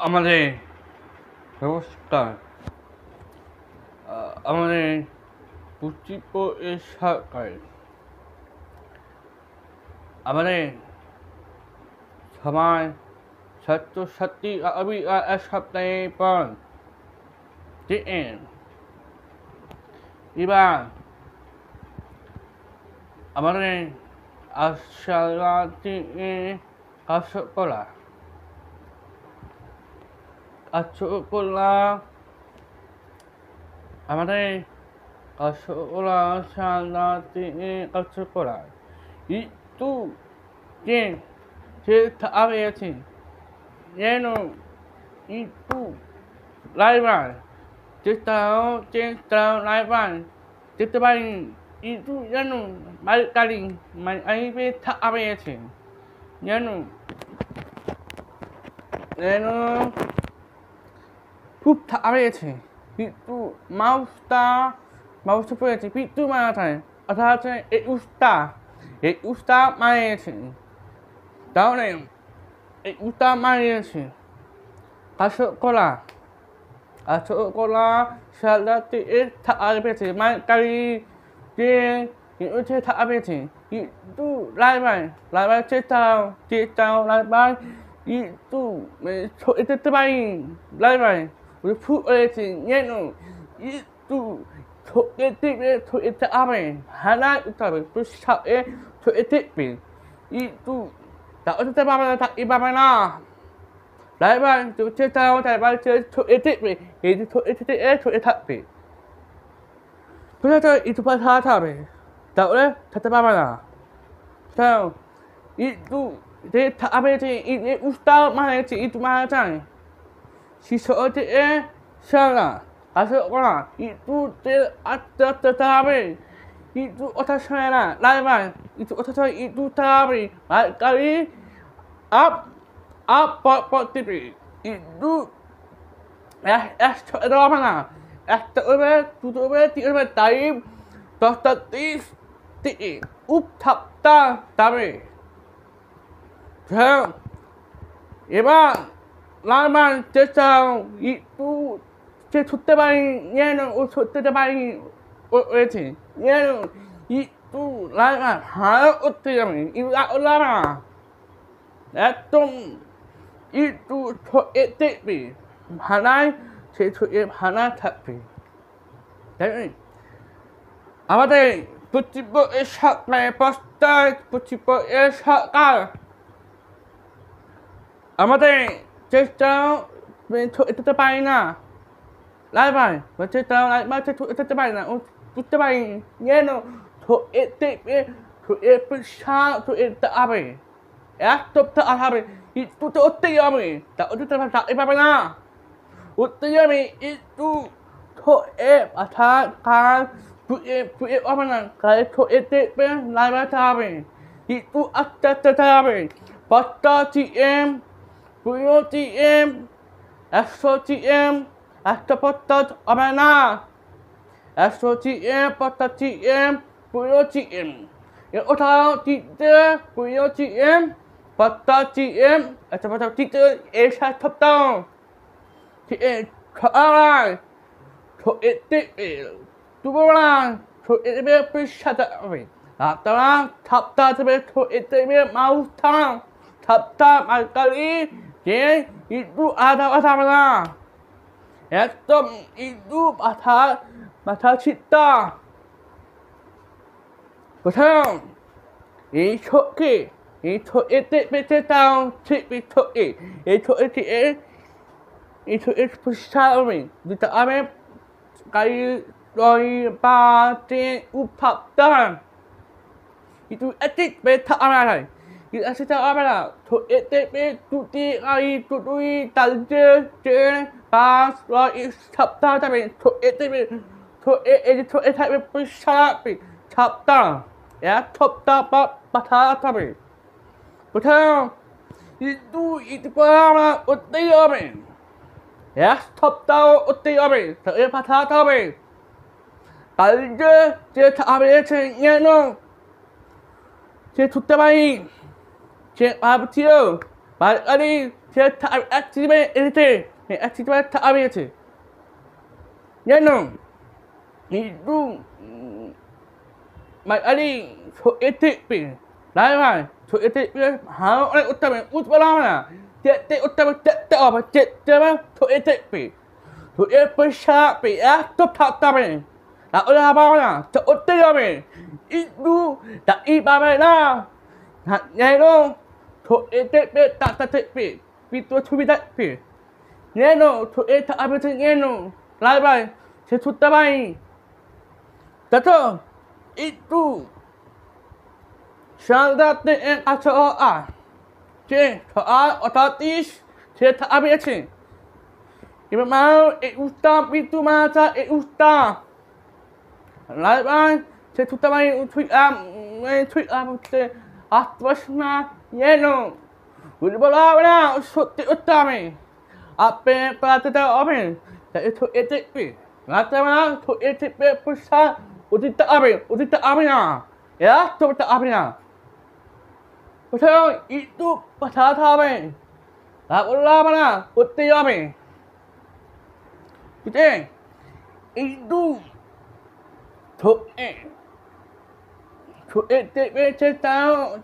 আমাদের ব্যবস্থা আমাদের পশ্চিমবঙ্গের সরকার আমাদের সমাজ ছাত্রছাত্রী আমি এক সপ্তাহে পর দিন এবার আমাদের আশাতে কাজ করা আমাদের সালাতে কাজ করা itu apa ya sih itu laiban cerita laiban cerita paling itu balik kali main air tak apa ya sih খুব আছে কিন্তু মাউসটা পড়েছে পিট্টু মারা থাকে অর্থাৎ এই উস্তা মারিয়েছে তাহলে এই উস্তা মারিয়েছে কলা সালাতে পেয়েছে কারি যে পেয়েছে কিন্তু লাইবাই চেষ্টাও লাইবাই itu itu terbaik lain udah full oleh itu itu apa halal utama pusat itu tak ada apa tak iba mana lain tu cerita tak apa itu tapi betul itu pasal apa tak ada tak apa mana tahu itu dia tak apa ini ustaz mana itu mana cang siswa salah asal orang itu dia ada tetapi itu otak saya lain itu otak saya itu tapi kali apa tipe itu ada apa nak tutup tiga time tatis tapi এবার লালমান চেষ্টা একটু সে ছুটতে পারি ও ছুটতে পারি রয়েছে একটু লালমান হারা করতে যাবে লামা একদম একটু দেখবে ভাড়ায় সে ভাড়া থাকবে আমাদের পশ্চিমবঙ্গের সরকারের প্রস্তাব পশ্চিমবঙ্গের সরকার আমাদের চেষ্টা এটাতে পারি না লাইবাই চেষ্টা এটাতে পারি না ও বুঝতে পারি এতে হবে এক সপ্তাহ হবে একটু তো উঠতেই হবে তা ওটা থাকতে পারবে না উঠতে যাবে একটু আঠা কাজ হবে না কাজে এতে লাইবাইতে হবে একটু আস্তে আস্তে হবে 50 TM 10 TM 100 TM একটা পত্তর হবে না 100 TM 50 TM 10 TM ওঠাও তিতে 10 TM 50 TM একটা পত্তর তিতে এর সাথে সপ্তাহ খাওয়ায় এতে তুবলা এতে পেশাতে হবে আপনারা সপ্তাহ থেকে এতে মাউস থাম সপ্তাহ মালকালি যে একটু আধা হবে না একদম একটু মাথা ছিটটা কোথাও এই ছোটকে এতে পেতে তাও ঠিক ছোটকে এই ছোটকে এই পরিষ্কার হবে যেটা আমি গাড়ি লরি বাতে উপাপ্তা itu etik beta amarai itu asita amara to etik be tuti ai tutui talje je pas lo sabta tabe to etik be to etik be pusha be sabta ya sabta patha tabe betul itu pama utti abe ya sabta utti abe to patha tabe talje je tabe che yeno 제 좆대바이 제 아버지요 말까리 제타 아침에 이렇게 아침에 타비에치 얘는 이루 말아리 소에티피 라이발 소에티피 하오에 웃다면 웃발라나 제때 웃다면 제때 어바 제때만 소에티피 소에피 샤피 아톱 탑다면 나 올라봐라 저 어때야면 이루 나 이바메나 얘는 소에티피 따따티피 비또 투비다피 얘는 소에타 아버지 얘는 라이발 제 쫓다바이 다터 itu syarat yang kata je soal otomatis saya tak ambil action ibu mau ustaz itu masa ustaz lain saya tutup main tweet betul atasnya yeno udah bola mana suti utama apa kata tahu apa itu etik ngata mana itu etik pusat udah tak apa ya, coba tak apa Pasal itu pasal apa? Tak boleh mana, udah apa? Kita itu tu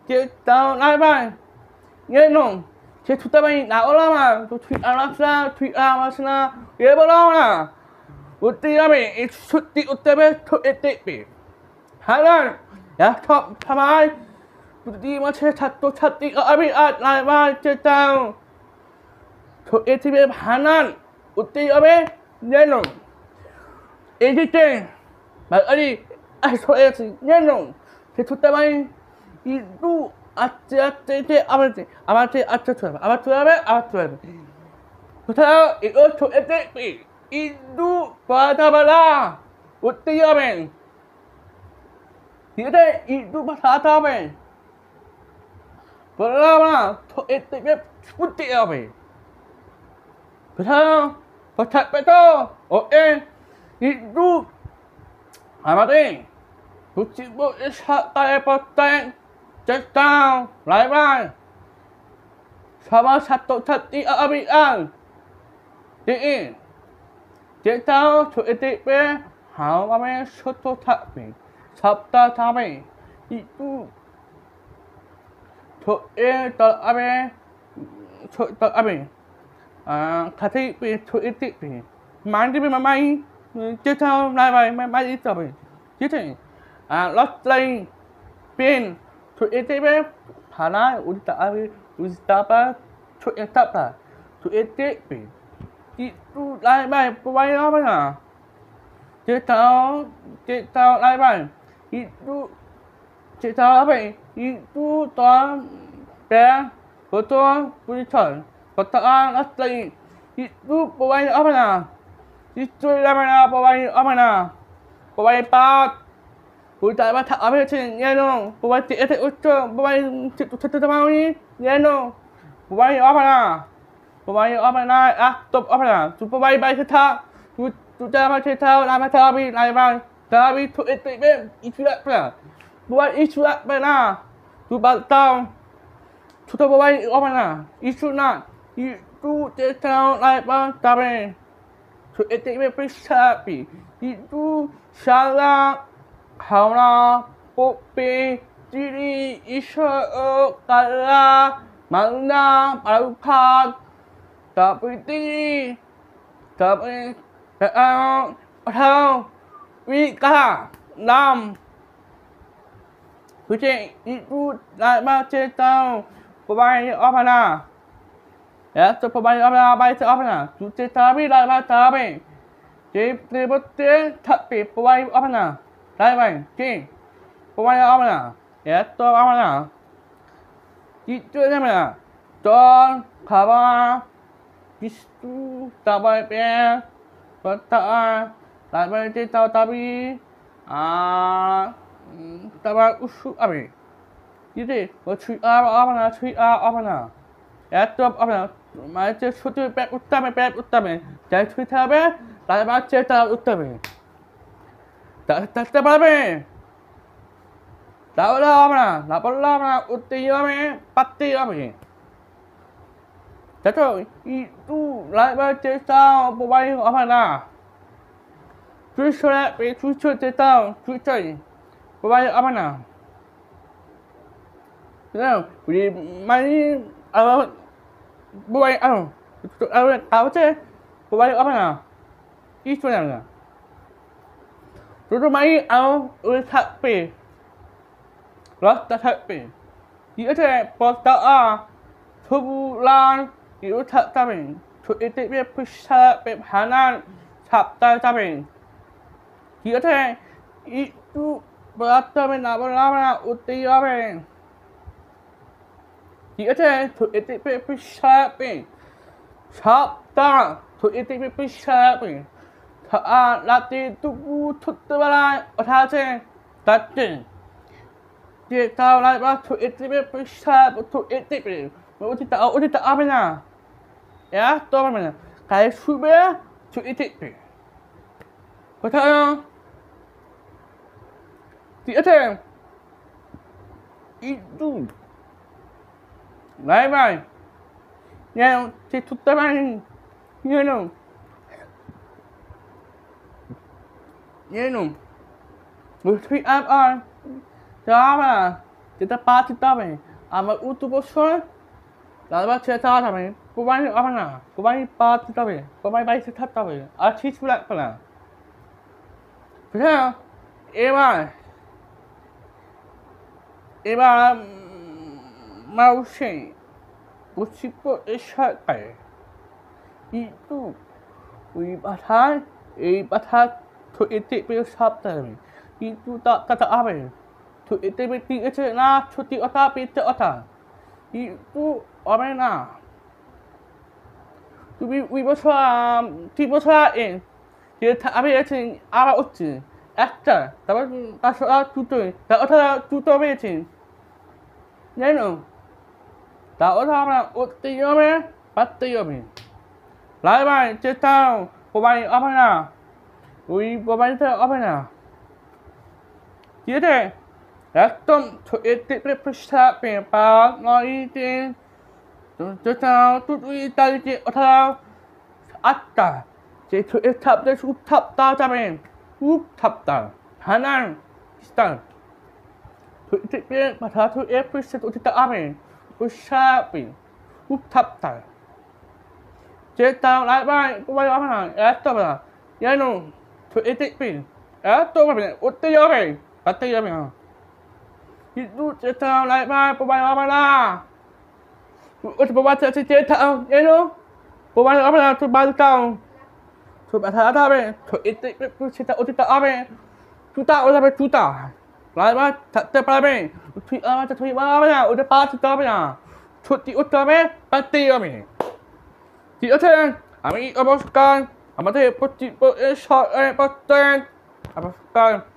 cerita apa? Nghe nong, saya sudah banyak nak orang mah, tu tweet anak sana, dia boleh mana? Udah apa? Itu suti udah tu etik. Halan, ya top sampai budi macam satu abi lain macam tu etik hanan uti apa? Neno, editing, bagi soal neno, itu tapi itu apa? Betul itu tu etik itu pada bala uti apa? Kita itu pasal apa? Pertama, tu etiknya putih apa? Betul. Okey, itu apa ni? Putih bu ishat tay cekang, lain. Sama satu abian. Ini, cekang tu etiknya, hama satu tapi. Sabta tame itu to abe kati to etik mandi mamai kita mai itu abe kita lot lain pin to etik hana udah abe apa to etik itu lain pemain apa na kita lain itu cerita apa? Itu tuan ber betul pujian perkataan asli itu pemain apa nak? Itu mana pemain apa nak? Pemain pat pujian apa tak apa sih? Ya no pemain tiada ucap pemain cerita mau ni ya no pemain apa nak? Pemain apa nak? Top apa nak? Pemain baik cerita tu jangan cerita lama tapi tu etik itu apa? Buat isu apa na? Tu batang. Tu tak buat apa na? Isu na. Itu cerita apa? Tapi tu etik persapi. Itu salah haula popi diri isu kala mana parupat tapi tinggi tapi tahu Wika Nam Kucing itu nak macam tahu pemain apa nak? Ya, tu pemain apa baik apa nak? Tu tapi nak tapi jadi betul tapi pemain apa nak? Lain king pemain apa nak? Ya, tu apa nak? Itu mana? John kawan itu tabai pe betul lain cerita tapi tabai usul apa? Jadi, cuci apa nak? Ya tu apa nak? Macam cuci pep utama. Jadi cuci apa? Lain macam cerita utama. Tak apa. Tak boleh apa nak? Uti apa? Pati apa? Tato itu lại ba chế tao bộ bay ở phần nào chú cho lại bị chú cho chế tao chú chơi bộ bay ở phần nào thế nào vì mày ở bộ bay ở áo chế bộ bay ở phần nào ít chỗ nào nữa rồi mày ở thật bị rất thật bị như thế bỏ tao thu lan 이거 답답해. 저 이때 푸샤 배 하나 답답해. 이때 이또 뭐였다며 나발라마 우띠야배. 이때 저 이때 푸샤 배 답답. 저 이때 푸샤 배. 다 라떼 뚜부 툭뜨바라 어타제 다째. 이제 다 라이바 저 이때 푸샤 저 이때 udah tak apa na, ya, tu apa na? Kalau sudah tu itu, kau tahu yang tiada itu, lain, yang itu teman, you know, mesti apa, apa, kita pasti tahu, ama utu bosor. Lalu cerita apa ni? Kubanyi apa na? Kubanyi part kita be. Kubanyi bayi cerita be. Artis pula pula. Betul? Eva mau sih. Busipo esok kaya. Itu. Ibadah tu etik be sabda. Itu tak apa. Tu etik be tiga na cuti otak be otak. Itu apa na? Tu tiba dia tak apa yang apa uci, actor, tapi asal tutor, tak ada tutor macam, ni no, tak ada apa uci apa, pasti apa, lain cerita, pemain apa na, pemain tu apa na, dia Yaktom tu etik perpusat pempak ngoi tin tu tahu tu tali je otah atta je tu etap dah utap tahu camen utap tahu hanan star tu etik pe pada tu perpusat tu tak amen pusat pe utap tahu je tahu lai bai tu bai apa na yaktom lah ya no tu etik pe yaktom apa utai apa pakai apa itu cerita like pemain apa lah? Pemain cerita, you know? Pemain apa lah? Tu baru tahu. Tu baca apa be? Tu itu cerita apa? Juta apa juta? Like tak terpala be? Tu apa ya? Udah pasti tahu apa ya? Tu utama pasti apa? Dia tu, kami abaskan, amat putih short pattern, abaskan.